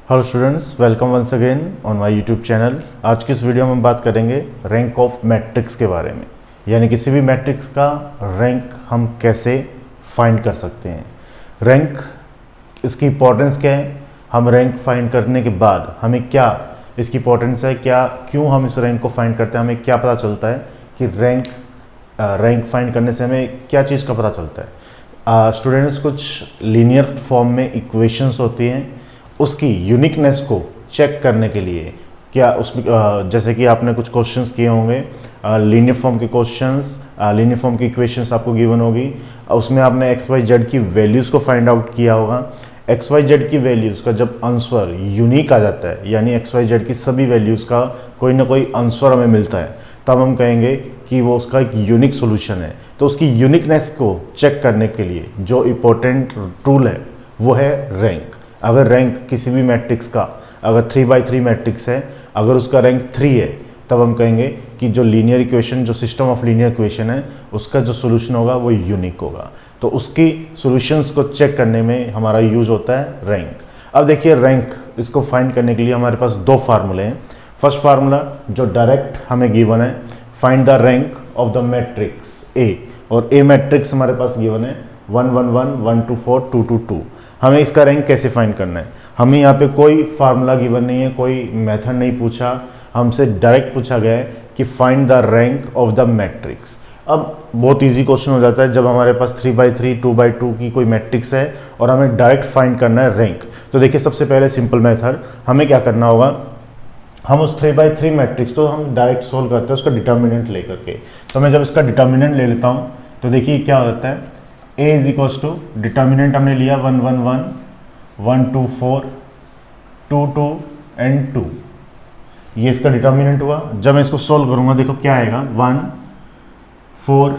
Hello students, welcome once again on my YouTube channel. आज की इस वीडियो में हम बात करेंगे रैंक ऑफ मैट्रिक्स के बारे में, यानी किसी भी मैट्रिक्स का रैंक हम कैसे फाइंड कर सकते हैं। रैंक, इसकी इंपॉर्टेंस क्या है, हम रैंक फाइंड करने के बाद हमें क्या इसकी इंपॉर्टेंस है, क्या क्यों हम इस रैंक को फाइंड करते हैं, हमें क्या पता चलता है कि रैंक फाइंड करने से हमें क्या चीज़ का पता चलता है। स्टूडेंट्स, कुछ लीनियर फॉर्म में इक्वेशंस होती हैं, उसकी यूनिकनेस को चेक करने के लिए क्या उसमें जैसे कि आपने कुछ क्वेश्चंस किए होंगे, लीनियर फॉर्म के क्वेश्चंस, लीनियर फॉर्म की इक्वेशंस आपको गिवन होगी, उसमें आपने एक्स वाई जेड की वैल्यूज़ को फाइंड आउट किया होगा। एक्स वाई जेड की वैल्यूज़ का जब आंसर यूनिक आ जाता है, यानी एक्स वाई जेड की सभी वैल्यूज़ का कोई ना कोई आंसर हमें मिलता है, तब हम कहेंगे कि वो उसका एक यूनिक सोल्यूशन है। तो उसकी यूनिकनेस को चेक करने के लिए जो इम्पोर्टेंट टूल है वो है रैंक। अगर रैंक किसी भी मैट्रिक्स का, अगर 3x3 मैट्रिक्स है, अगर उसका रैंक 3 है, तब हम कहेंगे कि जो लीनियर इक्वेशन, जो सिस्टम ऑफ लीनियर इक्वेशन है, उसका जो सोल्यूशन होगा वो यूनिक होगा। तो उसकी सॉल्यूशंस को चेक करने में हमारा यूज होता है रैंक। अब देखिए, रैंक इसको फाइंड करने के लिए हमारे पास दो फार्मूले हैं। फर्स्ट फार्मूला जो डायरेक्ट हमें गिवन है, find the rank of the matrix A, और ए मैट्रिक्स हमारे पास गिवन है 1 1 1 1 2 4 2 2 2। हमें इसका रैंक कैसे फाइंड करना है, हमें यहाँ पे कोई फार्मूला गिवन नहीं है, कोई मेथड नहीं पूछा, हमसे डायरेक्ट पूछा गया है कि find the rank of the matrix. अब बहुत इजी क्वेश्चन हो जाता है जब हमारे पास 3x3 2x2 की कोई मैट्रिक्स है और हमें डायरेक्ट फाइंड करना है रैंक। तो देखिए, सबसे पहले सिंपल मेथड, हमें क्या करना होगा, हम उस 3x3 मैट्रिक्स तो हम डायरेक्ट सोल्व करते हैं उसका डिटर्मिनेंट लेकर के। तो मैं जब इसका डिटर्मिनेंट ले लेता हूँ तो देखिए क्या होता है, a is equals to determinant हमने लिया 1 1 1 1 2 4 2 2 एंड 2, ये इसका डिटर्मिनेंट हुआ। जब मैं इसको सोल्व करूंगा देखो क्या आएगा, 1 4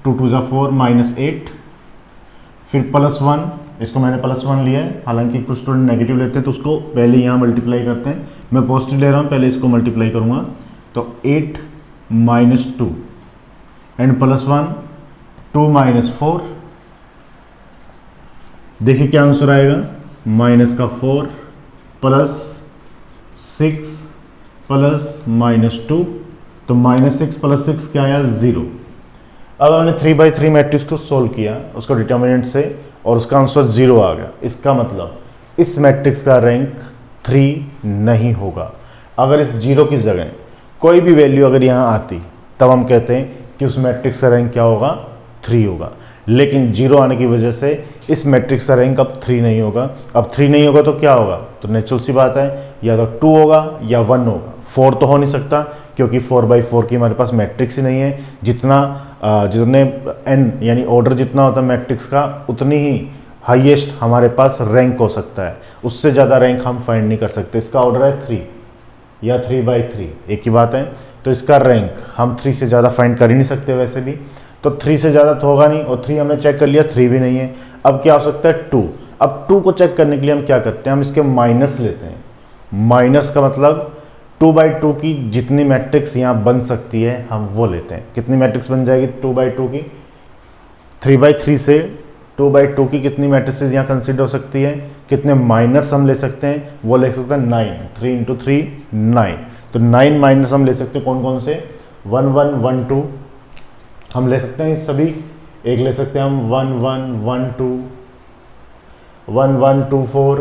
2 2 ज़ा 4 -8, फिर +1, इसको मैंने +1 लिया है, हालांकि कुछ स्टूडेंट नेगेटिव लेते हैं तो उसको पहले यहाँ मल्टीप्लाई करते हैं, मैं पॉजिटिव ले रहा हूँ, पहले इसको मल्टीप्लाई करूँगा तो 8 -2 एंड +1 2 -4, देखिए क्या आंसर आएगा, -4 +6 +-2, तो -6 +6 क्या आया, 0। अब हमने 3x3 मैट्रिक्स को सोल्व किया उसको डिटर्मिनेंट से और उसका आंसर 0 आ गया। इसका मतलब इस मैट्रिक्स का रैंक 3 नहीं होगा। अगर इस 0 की जगह कोई भी वैल्यू अगर यहाँ आती तब हम कहते हैं कि उस मैट्रिक्स का रैंक क्या होगा, 3 होगा। लेकिन 0 आने की वजह से इस मैट्रिक्स का रैंक अब 3 नहीं होगा। अब 3 नहीं होगा तो क्या होगा, तो नेचुरल सी बात है, या तो 2 होगा या 1 होगा, 4 तो हो नहीं सकता क्योंकि 4x4 की हमारे पास मैट्रिक्स ही नहीं है। जितने n यानी ऑर्डर जितना होता है मैट्रिक्स का, उतनी ही हाईएस्ट हमारे पास रैंक हो सकता है, उससे ज़्यादा रैंक हम फाइंड नहीं कर सकते। इसका ऑर्डर है 3 या 3x3, एक ही बात है। तो इसका रैंक हम 3 से ज़्यादा फाइंड कर ही नहीं सकते वैसे भी, तो 3 से ज़्यादा तो होगा नहीं, और 3 हमने चेक कर लिया, 3 भी नहीं है। अब क्या हो सकता है, 2। अब 2 को चेक करने के लिए हम क्या करते हैं, हम इसके माइनस लेते हैं। माइनस का मतलब 2x2 की जितनी मैट्रिक्स यहाँ बन सकती है हम वो लेते हैं। कितनी मैट्रिक्स बन जाएगी 2x2 की, 3x3 से 2x2 की कितनी मैट्रिक्स यहाँ कंसिडर हो सकती है, कितने माइनस हम ले सकते हैं, वो ले सकते हैं 9, 3 × 3 9। तो 9 माइनस हम ले सकते हैं कौन कौन से, 1 1 1 2 हम ले सकते हैं सभी, एक ले सकते हैं हम 1 1 1 2 1 1 2 4,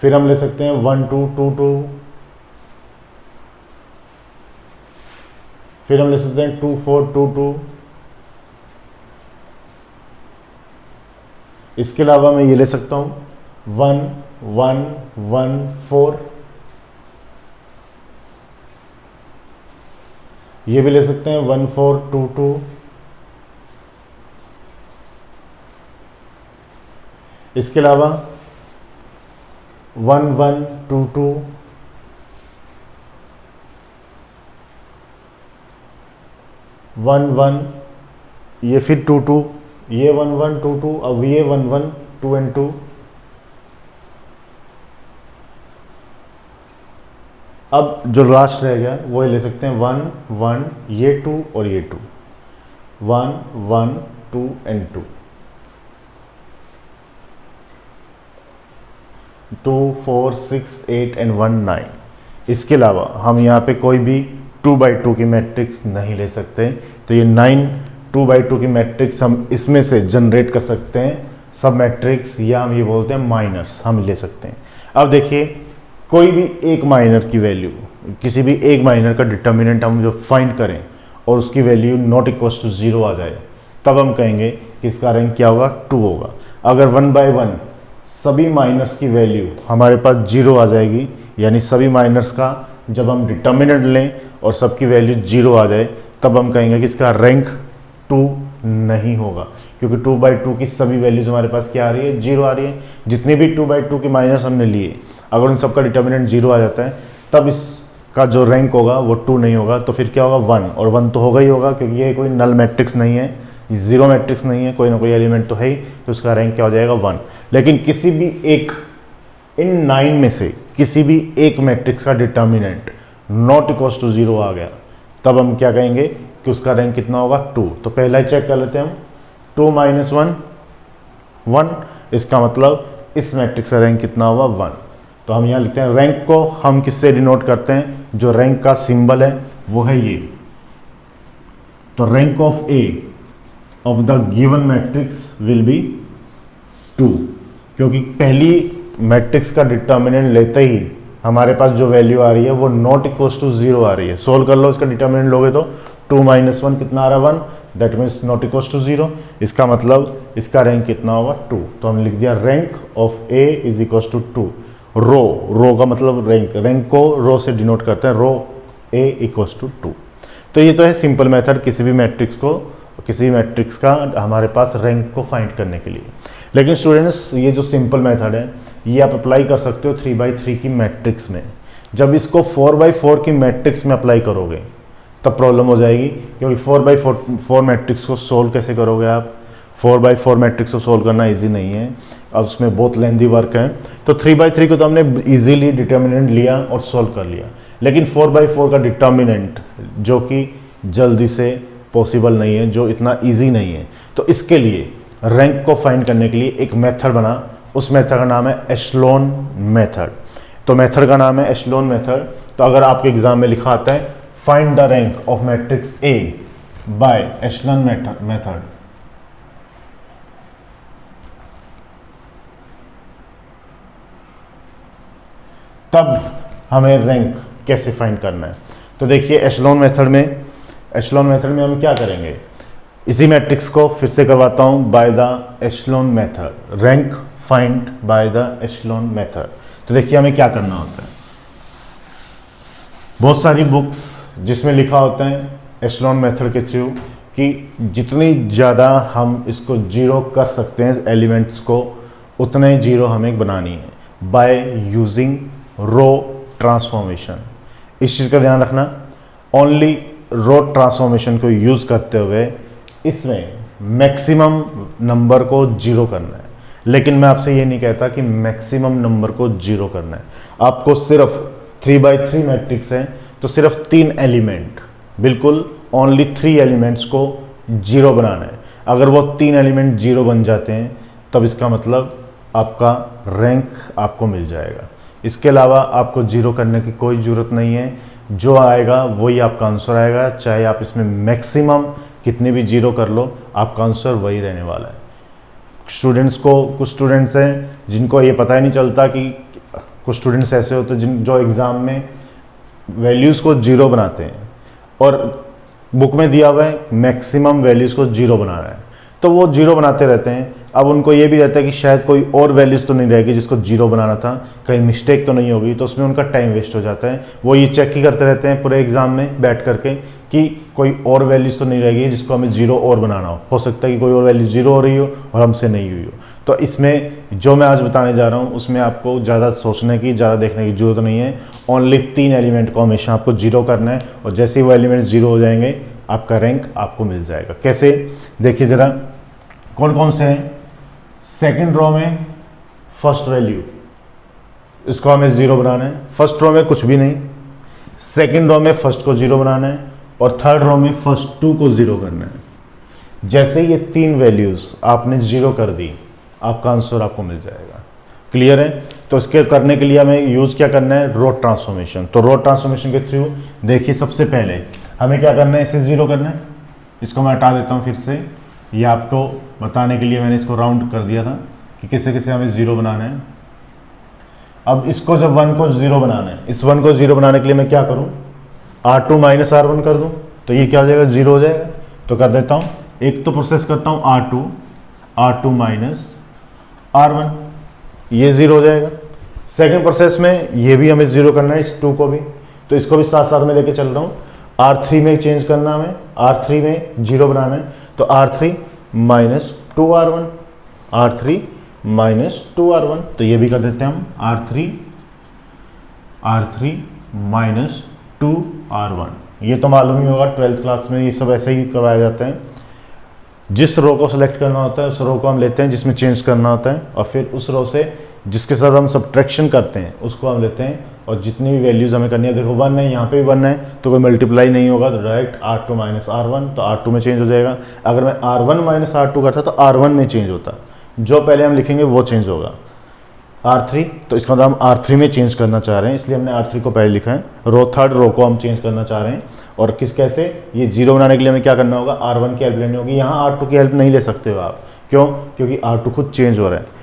फिर हम ले सकते हैं 1 2 2 2, फिर हम ले सकते हैं 2 4 2 2। इसके अलावा मैं ये ले सकता हूं 1 1 1 4, ये भी ले सकते हैं 1 4 2 2, इसके अलावा 1 1 2 2, वन 1, ये फिर 2 2, ये 1 1 2 2, अब ये 1 1 2 एंड 2। अब जो लास्ट रह गया वो ले सकते हैं 1 1, ये 2 और ये 2, 1 1 2 एंड 2। 2 4 6 8 एंड 1 9। इसके अलावा हम यहाँ पे कोई भी 2x2 की मैट्रिक्स नहीं ले सकते। तो ये 9 2x2 की मैट्रिक्स हम इसमें से जनरेट कर सकते हैं सब मैट्रिक्स, या हम ये बोलते हैं माइनर्स, हम ले सकते हैं। अब देखिए कोई भी एक माइनर की वैल्यू, किसी भी एक माइनर का डिटर्मिनेंट हम जो फाइंड करें और उसकी वैल्यू नॉट इक्वल टू 0 आ जाए, तब हम कहेंगे कि इसका रैंक क्या होगा, 2 होगा। अगर 1 by 1 सभी माइनर्स की वैल्यू हमारे पास 0 आ जाएगी, यानी सभी माइनर्स का जब हम डिटर्मिनेंट लें और सबकी वैल्यू 0 आ जाए, तब हम कहेंगे कि इसका रैंक 2 नहीं होगा, क्योंकि 2x2 की सभी वैल्यूज हमारे पास क्या आ रही है, 0 आ रही है। जितने भी 2x2 के माइनर्स हमने लिए, अगर उन सबका डिटर्मिनेंट 0 आ जाता है, तब इसका जो रैंक होगा वो 2 नहीं होगा। तो फिर क्या होगा, 1, और 1 तो होगा ही होगा, क्योंकि ये कोई नल मैट्रिक्स नहीं है, जीरो मैट्रिक्स नहीं है, कोई ना कोई एलिमेंट तो है ही, तो उसका रैंक क्या हो जाएगा, 1। लेकिन किसी भी एक इन 9 में से किसी भी एक मैट्रिक्स का डिटर्मिनेंट नॉट इक्वल टू 0 आ गया, तब हम क्या कहेंगे कि उसका रैंक कितना होगा, 2। तो पहला ही चेक कर लेते हैं हम, 2 - 1 1, इसका मतलब इस मैट्रिक्स का रैंक कितना होगा, 1। तो हम यहाँ लिखते हैं, रैंक को हम किससे डिनोट करते हैं, जो रैंक का सिंबल है वो है ये। तो rank of A of the given matrix will be 2, क्योंकि पहली मैट्रिक्स का डिटर्मिनेंट लेते ही हमारे पास जो वैल्यू आ रही है वो नॉट इक्वल टू 0 आ रही है। सोल्व कर लो, इसका डिटर्मिनेंट लोगे तो 2 - 1 कितना आ रहा है, 1, that means not equal to 0। इसका मतलब इसका रैंक कितना होगा, 2। तो हम लिख दिया rank of A is equal to 2। Row का मतलब रैंक को रो से डिनोट करते हैं, रो ए इक्वल टू 2। तो ये तो है सिंपल मेथड किसी भी मैट्रिक्स का हमारे पास रैंक को फाइंड करने के लिए। लेकिन स्टूडेंट्स, ये जो सिंपल मेथड है ये आप अप्लाई कर सकते हो 3x3 की मैट्रिक्स में। जब इसको 4x4 की मैट्रिक्स में अप्लाई करोगे तब प्रॉब्लम हो जाएगी, क्योंकि 4x4 मैट्रिक्स को सोल्व कैसे करोगे आप, 4x4 मैट्रिक्स को सोल्व करना इजी नहीं है और उसमें बहुत लेंदी वर्क है। तो 3x3 को तो हमने इजीली डिटर्मिनेंट लिया और सोल्व कर लिया, लेकिन 4x4 का डिटर्मिनेंट जो कि जल्दी से पॉसिबल नहीं है, जो इतना इजी नहीं है, तो इसके लिए रैंक को फाइंड करने के लिए एक मेथड बना। उस मेथड का नाम है एशलोन मेथड। तो मेथड का नाम है एशलोन मेथड। तो अगर आपके एग्जाम में लिखा आता है find the rank of matrix A by echelon method, तब हमें रैंक कैसे फाइंड करना है। तो देखिए एशलोन मेथड में हम क्या करेंगे, इसी मैट्रिक्स को फिर से करवाता हूं, by the echelon method, rank find by the echelon method. तो देखिए हमें क्या करना होता है, बहुत सारी बुक्स जिसमें लिखा होता है एशलोन मेथड के थ्रू कि जितनी ज़्यादा हम इसको जीरो कर सकते हैं एलिमेंट्स को, उतने जीरो हमें बनानी है बाय यूजिंग रो ट्रांसफॉर्मेशन। इस चीज़ का ध्यान रखना, ओनली रो ट्रांसफॉर्मेशन को यूज़ करते हुए इसमें मैक्सिमम नंबर को जीरो करना है। लेकिन मैं आपसे ये नहीं कहता कि मैक्सिमम नंबर को जीरो करना है, आपको सिर्फ 3x3 मैट्रिक्स है तो सिर्फ 3 एलिमेंट, बिल्कुल ओनली 3 एलिमेंट्स को जीरो बनाना है। अगर वो 3 एलिमेंट जीरो बन जाते हैं तब इसका मतलब आपका रैंक आपको मिल जाएगा। इसके अलावा आपको जीरो करने की कोई ज़रूरत नहीं है, जो आएगा वही आपका आंसर आएगा, चाहे आप इसमें मैक्सिमम कितने भी जीरो कर लो, आपका आंसर वही रहने वाला है। कुछ स्टूडेंट्स हैं जिनको ये पता ही नहीं चलता कि कुछ स्टूडेंट्स ऐसे होते हैं जो एग्ज़ाम में वैल्यूज़ को जीरो बनाते हैं और बुक में दिया हुआ है मैक्सिमम वैल्यूज़ को जीरो बनाना है, तो वो जीरो बनाते रहते हैं। अब उनको ये भी रहता है कि शायद कोई और वैल्यूज़ तो नहीं रहेगी जिसको जीरो बनाना था, कहीं मिस्टेक तो नहीं होगी, तो उसमें उनका टाइम वेस्ट हो जाता है। वो ये चेक ही करते रहते हैं पूरे एग्जाम में बैठ करके कि कोई और वैल्यूज़ तो नहीं रहेगी जिसको हमें जीरो और बनाना हो सकता है कि कोई और वैल्यू जीरो हो रही हो और हमसे नहीं हुई हो। तो इसमें जो मैं आज बताने जा रहा हूँ उसमें आपको ज़्यादा सोचने की, ज़्यादा देखने की जरूरत नहीं है। ओनली 3 एलिमेंट को हमेशा आपको जीरो करना है और जैसे ही वो एलिमेंट जीरो हो जाएंगे आपका रैंक आपको मिल जाएगा। कैसे, देखिए ज़रा कौन कौन से हैं। सेकेंड रो में फर्स्ट वैल्यू, इसको हमें जीरो बनाना है। फर्स्ट रो में कुछ भी नहीं, सेकेंड रो में फर्स्ट को जीरो बनाना है और थर्ड रो में फर्स्ट 2 को जीरो करना है। जैसे ये 3 वैल्यूज आपने जीरो कर दी, आपका आंसर आपको मिल जाएगा। क्लियर है। तो इसके करने के लिए हमें यूज़ क्या करना है, रो ट्रांसफॉर्मेशन। तो रो ट्रांसफॉर्मेशन के थ्रू देखिए सबसे पहले हमें क्या करना है, इसे ज़ीरो करना है। इसको मैं हटा देता हूँ फिर से, ये आपको बताने के लिए मैंने इसको राउंड कर दिया था कि किसे किसे हमें ज़ीरो बनाना है। अब इसको जब 1 को 0 बनाना है, इस 1 को 0 बनाने के लिए मैं क्या करूँ, R2 माइनस R1 कर दूँ, तो ये क्या हो जाएगा, 0 हो जाएगा। तो कर देता हूँ, एक तो प्रोसेस करता हूँ R2 माइनस R1, ये 0 हो जाएगा। सेकंड प्रोसेस में ये भी हमें 0 करना है, इस 2 को भी, तो इसको भी साथ साथ में लेके चल रहा हूँ। R3 में चेंज करना हमें, R3 में 0 बनाना है, तो R3 minus 2R1, R3 minus 2R1, तो ये भी कर देते हैं हम R3 माइनस 2R1। ये तो मालूम ही होगा, 12th क्लास में ये सब ऐसे ही करवाया जाता है। जिस रो को सिलेक्ट करना होता है उस रो को हम लेते हैं जिसमें चेंज करना होता है, और फिर उस रो से जिसके साथ हम सब्ट्रैक्शन करते हैं उसको हम लेते हैं, और जितनी भी वैल्यूज़ हमें करनी है, देखो 1 है, यहाँ पे भी 1 है, तो कोई मल्टीप्लाई नहीं होगा, तो डायरेक्ट R2 माइनस R1, तो R2 में चेंज हो जाएगा। अगर मैं R1 माइनस R2 करता तो R1 में चेंज होता, जो पहले हम लिखेंगे वो चेंज होगा। R3, तो इसका मतलब हम R3 में चेंज करना चाह रहे हैं, इसलिए हमने R3 को पहले लिखा है। थर्ड रो को हम चेंज करना चाह रहे हैं, और कैसे, ये 0 बनाने के लिए हमें क्या करना होगा, R1 की हेल्प लेनी होगी। यहाँ R2 की हेल्प नहीं ले सकते हो आप, क्यों, क्योंकि R2 खुद चेंज हो रहा है।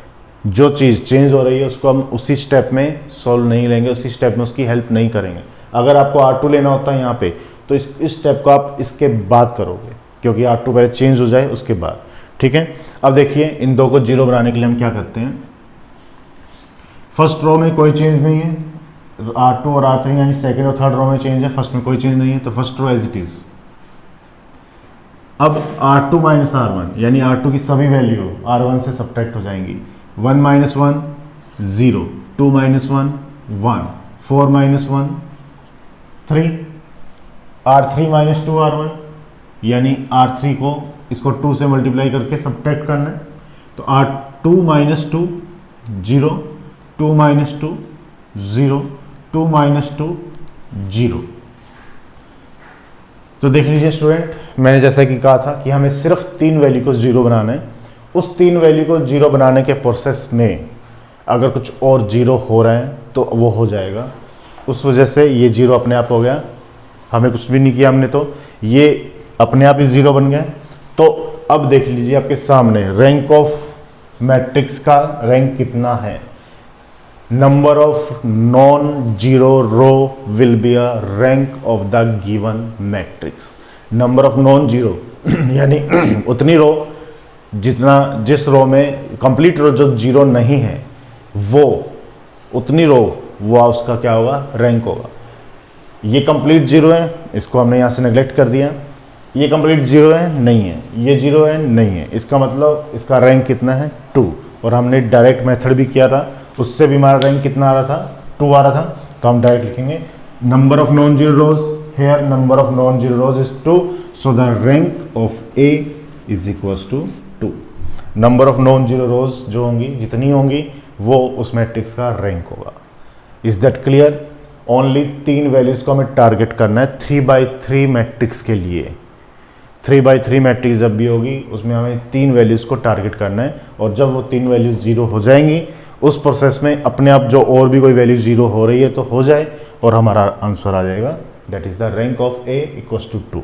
जो चीज़ चेंज हो रही है उसको हम उसी स्टेप में सॉल्व नहीं लेंगे, उसी स्टेप में उसकी हेल्प नहीं करेंगे। अगर आपको R2 लेना होता है यहाँ पे, तो इस स्टेप को आप इसके बाद करोगे, क्योंकि R2 पहले चेंज हो जाए उसके बाद, ठीक है। अब देखिए इन दो को 0 बनाने के लिए हम क्या करते हैं, फर्स्ट रो में कोई चेंज नहीं है, R2 और R3 यानी सेकंड और थर्ड रो में चेंज है, फर्स्ट में कोई चेंज नहीं है, तो first row as it is. अब R2 माइनस R1 यानी R2 की सभी वैल्यू R1 से सब्ट्रैक्ट हो जाएंगी। 1 minus 1 0, 2 minus 1 1, 4 minus 1 3, R3 minus 2R1 यानी R3 को इसको 2 से मल्टीप्लाई करके सब्ट्रैक्ट करना है, तो R2 माइनस 2 0, 2 माइनस 2 0, 2 माइनस 2 0। तो देख लीजिए स्टूडेंट, मैंने जैसा कि कहा था कि हमें सिर्फ 3 वैल्यू को 0 बनाना है। उस 3 वैल्यू को 0 बनाने के प्रोसेस में अगर कुछ और 0 हो रहा है तो वो हो जाएगा, उस वजह से ये 0 अपने आप हो गया, हमें कुछ भी नहीं किया हमने, तो ये अपने आप ही 0 बन गया। तो अब देख लीजिए आपके सामने रैंक ऑफ मैट्रिक्स का रैंक कितना है। Number of non zero row will be a rank of the given matrix. Number of non zero यानी उतनी रो जिस रो में कंप्लीट रो जो 0 नहीं है, वो उतनी रो वो उसका क्या होगा, रैंक होगा। ये कंप्लीट 0 है, इसको हमने यहाँ से नेग्लेक्ट कर दिया। ये कंप्लीट 0 है, नहीं है, ये 0 है, नहीं है, इसका मतलब इसका रैंक कितना है, 2। और हमने डायरेक्ट मेथड भी किया था, उससे भी हमारा रैंक कितना आ रहा था, 2 आ रहा था। तो हम डायरेक्ट लिखेंगे number of non zero rows, here number of non zero rows is 2, so the rank of A is equals to 2। Number of non zero rows जो होंगी, जितनी होंगी, वो उस मैट्रिक्स का रैंक होगा। Is that clear? Only 3 values को हमें टारगेट करना है 3x3 मैट्रिक्स के लिए। 3x3 मैट्रिक्स जब भी होगी उसमें हमें 3 वैल्यूज़ को टारगेट करना है, और जब वो 3 वैल्यूज़ 0 हो जाएंगी उस प्रोसेस में अपने आप जो और भी कोई वैल्यू 0 हो रही है तो हो जाए और हमारा आंसर आ जाएगा, that is the rank of A equals to 2।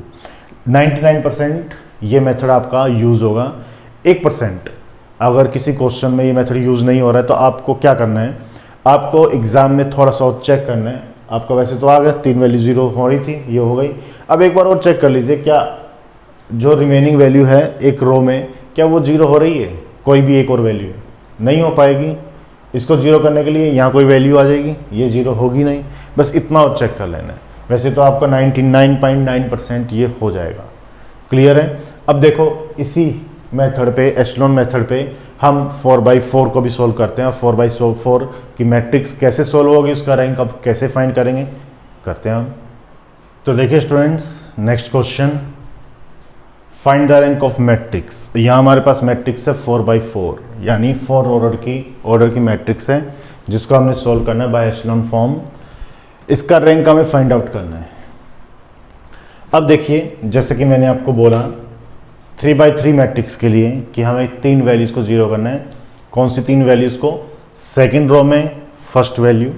99% ये मेथड आपका यूज़ होगा। 1% अगर किसी क्वेश्चन में ये मेथड यूज़ नहीं हो रहा है तो आपको क्या करना है, आपको एग्ज़ाम में थोड़ा सा और चेक करना है। आपका वैसे तो आ गया, 3 वैल्यू 0 हो रही थी, ये हो गई। अब एक बार और चेक कर लीजिए, क्या जो रिमेनिंग वैल्यू है एक रो में, क्या वो 0 हो रही है, कोई भी एक और वैल्यू है, नहीं हो पाएगी। इसको 0 करने के लिए यहाँ कोई वैल्यू आ जाएगी, ये 0 होगी नहीं, बस इतना और चेक कर लेना है। वैसे तो आपका 99.9% ये हो जाएगा। क्लियर है? अब देखो इसी मेथड पे, एशलोन मेथड पे हम 4x4 को भी सोल्व करते हैं। 4x4 की मैट्रिक्स कैसे सोल्व होगी, उसका रैंक अब कैसे फाइंड करेंगे, करते हैं हम। तो देखिए students, next question, find the rank of matrix. यहाँ हमारे पास मैट्रिक्स है 4x4 यानी 4 ऑर्डर की मैट्रिक्स है, जिसको हमने सोल्व करना है बाय एशलोन फॉर्म। इसका रैंक हमें फाइंड आउट करना है। अब देखिए, जैसे कि मैंने आपको बोला 3x3 मैट्रिक्स के लिए कि हमें 3 वैल्यूज़ को 0 करना है। कौन सी 3 वैल्यूज़ को? सेकंड रो में फर्स्ट वैल्यू,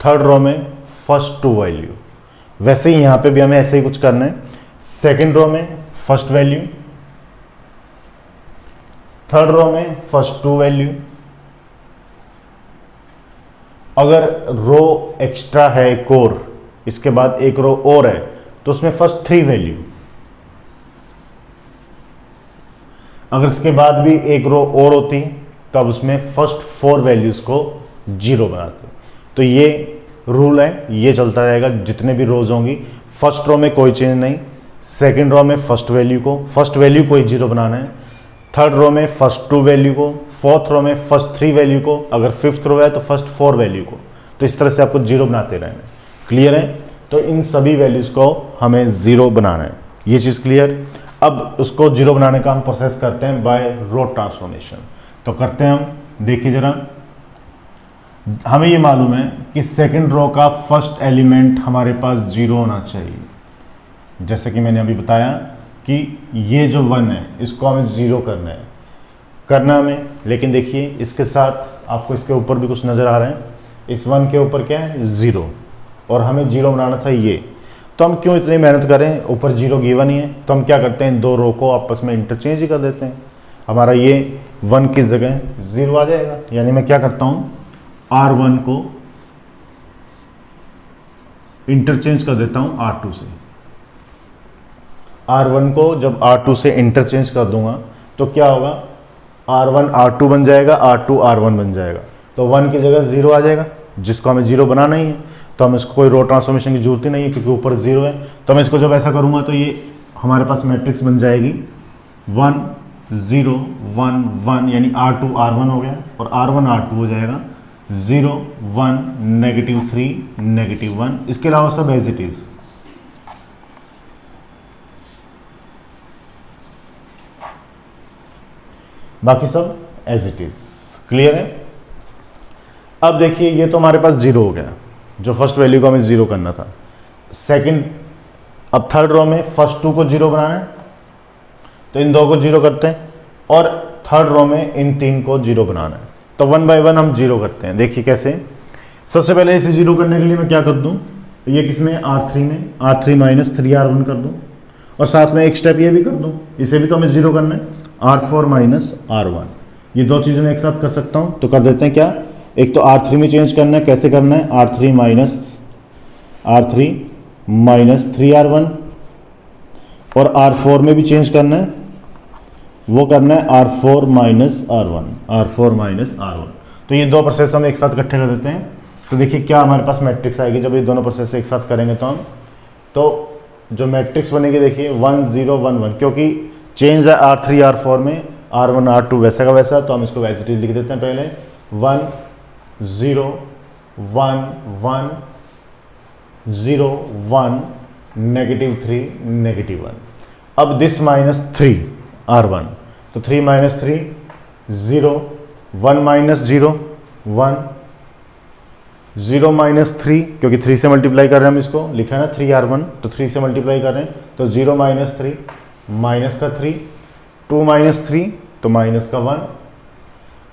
थर्ड रो में फर्स्ट टू वैल्यू। वैसे ही यहां पे भी हमें ऐसे ही कुछ करना है। सेकंड रो में फर्स्ट वैल्यू, थर्ड रो में फर्स्ट टू वैल्यू। अगर रो एक्स्ट्रा है एक और, इसके बाद एक रो और है, तो उसमें फर्स्ट थ्री वैल्यू। अगर इसके बाद भी एक रो और होती तब उसमें फर्स्ट फोर वैल्यूज को जीरो बनाते। तो ये रूल है, ये चलता रहेगा जितने भी रोज होंगी। फर्स्ट रो में कोई चेंज नहीं, सेकंड रो में फर्स्ट वैल्यू को ही जीरो बनाना है, थर्ड रो में फर्स्ट टू वैल्यू को, फोर्थ रो में फर्स्ट थ्री वैल्यू को, अगर फिफ्थ रो है तो फर्स्ट फोर वैल्यू को। तो इस तरह से आपको जीरो बनाते रहना है। क्लियर है? तो इन सभी वैल्यूज को हमें जीरो बनाना है, ये चीज क्लियर। अब उसको जीरो बनाने का हम प्रोसेस करते हैं बाय रो ट्रांसफॉर्मेशन। तो करते हैं हम, देखिए जरा, हमें ये मालूम है कि सेकंड रो का फर्स्ट एलिमेंट हमारे पास जीरो होना चाहिए। जैसे कि मैंने अभी बताया कि ये जो वन है इसको हमें जीरो करना हमें। लेकिन देखिए इसके साथ आपको इसके ऊपर भी कुछ नजर आ रहा है, इस वन के ऊपर क्या है? जीरो, और हमें जीरो बनाना था ये। तो हम क्यों इतनी मेहनत करें, ऊपर जीरो गिवन ही है, तो हम क्या करते हैं, दो रो को आपस में इंटरचेंज ही कर देते हैं। हमारा ये वन किस जगह जीरो आ जाएगा। यानी मैं क्या करता हूं, R1 को इंटरचेंज कर देता हूं R2 से। R1 को जब R2 से इंटरचेंज कर दूंगा तो क्या होगा, R1 R2 बन जाएगा, R2 R1 बन जाएगा। तो 1 की जगह जीरो आ जाएगा, जिसको हमें जीरो बनाना ही है। तो हम इसको कोई रो ट्रांसफॉर्मेशन की जरूरत ही नहीं है क्योंकि ऊपर जीरो है। तो मैं इसको जब ऐसा करूंगा तो ये हमारे पास मैट्रिक्स बन जाएगी 1 0 1 1, यानी R2 R1 हो गया और R1 R2 हो जाएगा 0 1 -3 -1। इसके अलावा सब एज इट इज। बाकी सब एज इट इज। क्लियर है? अब देखिए ये तो हमारे पास जीरो हो गया, जो फर्स्ट वैल्यू को हमें जीरो करना था। सेकंड, अब थर्ड रो में फर्स्ट टू को जीरो बनाना है, तो इन दो को जीरो करते हैं, और थर्ड रो में इन तीन को जीरो बनाना है। तो वन बाय वन हम जीरो करते हैं। देखिए कैसे। सबसे पहले इसे जीरो करने के लिए मैं क्या कर दूं, ये किसमें, R3 में, R3 - 3R1 कर दूं, और साथ में एक स्टेप ये भी कर दूं, इसे भी तो हमें जीरो करना है, R4 - R1। ये दो चीज़ें मैं एक साथ कर सकता हूं। तो कर देते हैं क्या, एक तो R3 में चेंज करना है। कैसे करना है, R3 - 3R1, और R4 में भी चेंज करना है, वो करना है R4 - R1। तो ये दो प्रोसेस हम एक साथ इकट्ठे कर देते हैं। तो देखिए क्या हमारे पास मैट्रिक्स आएगी जब ये दोनों प्रोसेस एक साथ करेंगे तो हम, तो जो मैट्रिक्स बनेगी देखिए 1 0 1 1, क्योंकि चेंज है R3 R4 में, R1 R2 वैसा का वैसा, तो हम इसको एज इट इज लिख देते हैं। पहले 1 0 1 1 0 1 -3 -1। अब दिस -3 R1, तो 3 - 3 0 1 - 0 1 0 - 3, क्योंकि 3 से मल्टीप्लाई कर रहे हैं हम, इसको लिखा है ना 3R1, तो 3 से मल्टीप्लाई कर रहे हैं, तो 0 - 3 माइनस का 3, 2 - 3 तो माइनस का 1।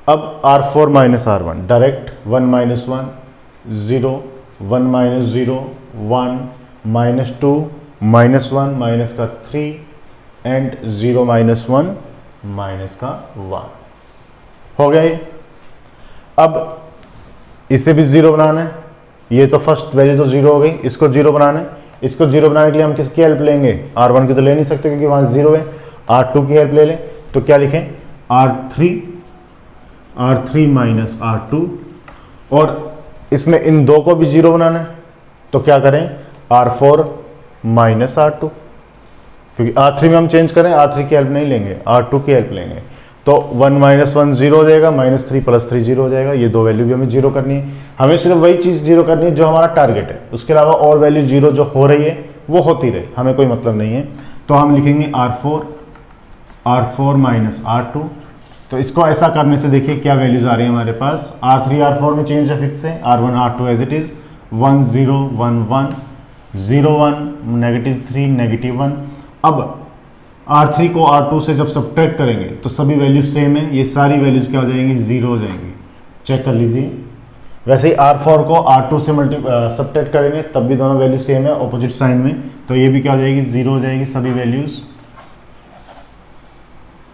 अब R4 - R1 डायरेक्ट 1 - 1 0 1 - 0 1 -2 -1 माइनस का 3 एंड 0 - 1 माइनस का 1 हो गया ये। अब इसे भी जीरो बनाना है, ये तो फर्स्ट वैल्यू तो जीरो हो गई, इसको जीरो बनाना है। इसको जीरो बनाने के लिए हम किसकी हेल्प लेंगे, R1 की तो ले नहीं सकते क्योंकि वहां जीरो है, R2 की हेल्प ले लें। तो क्या लिखें, R3 - R2, और इसमें इन दो को भी जीरो बनाना है, तो क्या करें, R4 - R2, क्योंकि R3 में हम चेंज करें, R3 की हेल्प नहीं लेंगे, R2 की हेल्प लेंगे। तो 1 - 1 जीरो हो जाएगा, -3 + 3 जीरो हो जाएगा। ये दो वैल्यू भी हमें जीरो करनी है। हमें सिर्फ वही चीज़ जीरो करनी है जो हमारा टारगेट है, उसके अलावा और वैल्यू जीरो जो हो रही है वो होती रहे, हमें कोई मतलब नहीं है। तो हम लिखेंगे R4 - R2। तो इसको ऐसा करने से देखिए क्या वैल्यूज आ रही है हमारे पास। R3 R4 में चेंज है फिर से, R1 R2 as it is, 1 0 1 1 0 1 -3 -1। अब R3 को R2 से जब सब्ट्रैक्ट करेंगे तो सभी वैल्यूज सेम है, ये सारी वैल्यूज क्या हो जाएंगी, जीरो हो जाएंगी। चेक कर लीजिए। वैसे ही R4 को R2 से सब्ट्रैक्ट करेंगे तब भी दोनों वैल्यू सेम है ऑपोजिट साइन में, तो ये भी क्या हो जाएगी, 0 हो जाएगी सभी वैल्यूज।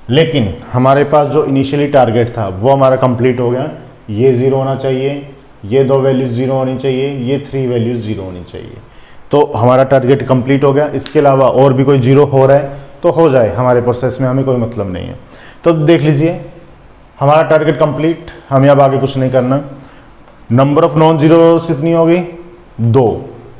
लेकिन हमारे पास जो इनिशियली टारगेट था वो हमारा कंप्लीट हो गया। ये 0 होना चाहिए, ये 2 वैल्यूज 0 होनी चाहिए, ये 3 वैल्यूज 0 होनी चाहिए। तो हमारा टारगेट कंप्लीट हो गया। इसके अलावा और भी कोई 0 हो रहा है तो हो जाए, हमारे प्रोसेस में हमें कोई मतलब नहीं है। तो देख लीजिए हमारा टारगेट कंप्लीट, हमें अब आगे कुछ नहीं करना। नंबर ऑफ नॉन जीरो रोज कितनी होगी, 2।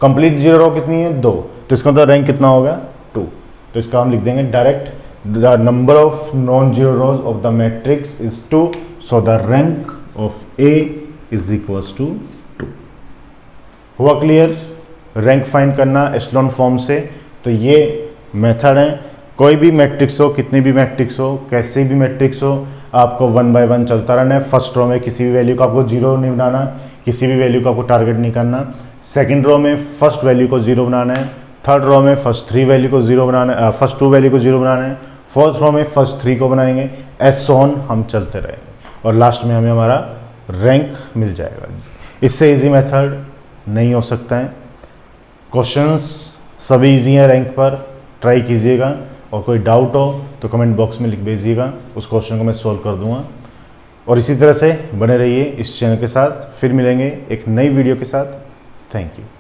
कंप्लीट जीरो रो कितनी है, 2। तो इसका मतलब रैंक कितना होगा, 2। तो इसका हम लिख देंगे direct, the number of non zero rows of the matrix is 2, so the rank of A is equals to 2। हुआ क्लियर? रैंक फाइंड करना एशेलॉन फॉर्म से, तो ये मेथड है। कोई भी मैट्रिक्स हो, कितनी भी मैट्रिक्स हो, कैसी भी मैट्रिक्स हो, आपको 1 बाय 1 चलता रहना है। फर्स्ट रो में किसी भी वैल्यू को आपको 0 नहीं बनाना, किसी भी वैल्यू को आपको टारगेट नहीं करना। सेकंड रो में फर्स्ट वैल्यू को 0 बनाना है। थर्ड रो में फर्स्ट 3 वैल्यू को 0 बनाना है, फर्स्ट 2 वैल्यू को 0 बनाना है। फोर्थ रो में फर्स्ट 3 को बनाएंगे। एस ऑन हम चलते रहेंगे और लास्ट में हमें हमारा रैंक मिल जाएगा। इससे ईजी मेथड नहीं हो सकता है। क्वेश्चंस सभी ईजी हैं रैंक पर, ट्राई कीजिएगा। और कोई डाउट हो तो कमेंट बॉक्स में लिख भेजिएगा, उस क्वेश्चन को मैं सॉल्व कर दूंगा। और इसी तरह से बने रहिए इस चैनल के साथ। फिर मिलेंगे एक नई वीडियो के साथ। Thank you.